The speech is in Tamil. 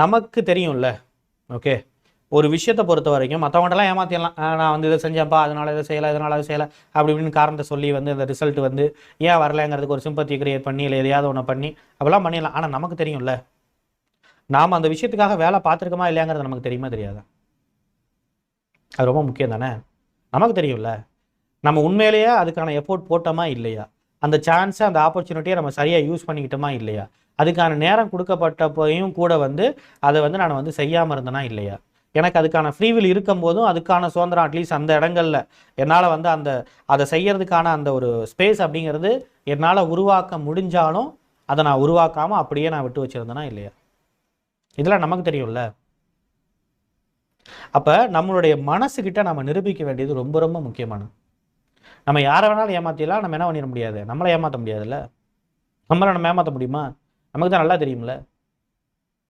நமக்கு தெரியும்ல. ஓகே, ஒரு விஷயத்தை பொறுத்த வரைக்கும் மற்றவங்கள்டெல்லாம் ஏமாற்றிடலாம். நான் வந்து இதை செஞ்சேன்ப்பா, அதனால இதை செய்யலை, இதனால் அதை செய்யலை, அப்படி இப்படின்னு காரணத்தை சொல்லி வந்து அந்த ரிசல்ட் வந்து ஏன் வரலைங்கிறதுக்கு ஒரு சிம்பத்தி கிரியேட் பண்ணி இல்லை எதையாவது ஒன்று பண்ணி அப்படிலாம் பண்ணிடலாம். ஆனால் நமக்கு தெரியும்ல, நாம் அந்த விஷயத்துக்காக வேலை பார்த்துருக்கோமா இல்லையாங்கிறது நமக்கு தெரியுமா தெரியாதா? அது ரொம்ப முக்கியம் தானே. நமக்கு தெரியும்ல, நம்ம உண்மையிலேயே அதுக்கான எஃபோர்ட் போட்டோமா இல்லையா, அந்த சான்ஸை அந்த ஆப்பர்ச்சுனிட்டியை நம்ம சரியாக யூஸ் பண்ணிக்கிட்டோமா இல்லையா, அதுக்கான நேரம் கொடுக்கப்பட்டப்பையும் கூட வந்து அதை வந்து நான் வந்து செய்யாமல் இருந்தேனா இல்லையா, எனக்கு அதுக்கான ஃப்ரீவில் இருக்கும் போதும் அதுக்கான சுதந்திரம் அட்லீஸ்ட் அந்த இடங்கள்ல என்னால் வந்து அதை செய்யறதுக்கான அந்த ஒரு ஸ்பேஸ் அப்படிங்கிறது என்னால் உருவாக்க முடிஞ்சாலும் அதை நான் உருவாக்காமல் அப்படியே நான் விட்டு வச்சிருந்தேனா இல்லையா, இதெல்லாம் நமக்கு தெரியும்ல. அப்போ நம்மளுடைய மனசுக்கிட்ட நம்ம நிரூபிக்க வேண்டியது ரொம்ப ரொம்ப முக்கியமானது. நம்ம யாரை வேணாலும் ஏமாத்திடலாம், நம்ம என்ன பண்ணிட முடியாது, நம்மளை ஏமாற்ற முடியாதுல்ல. நம்மளை நம்ம ஏமாற்ற முடியுமா? நமக்கு தான் நல்லா தெரியும்ல.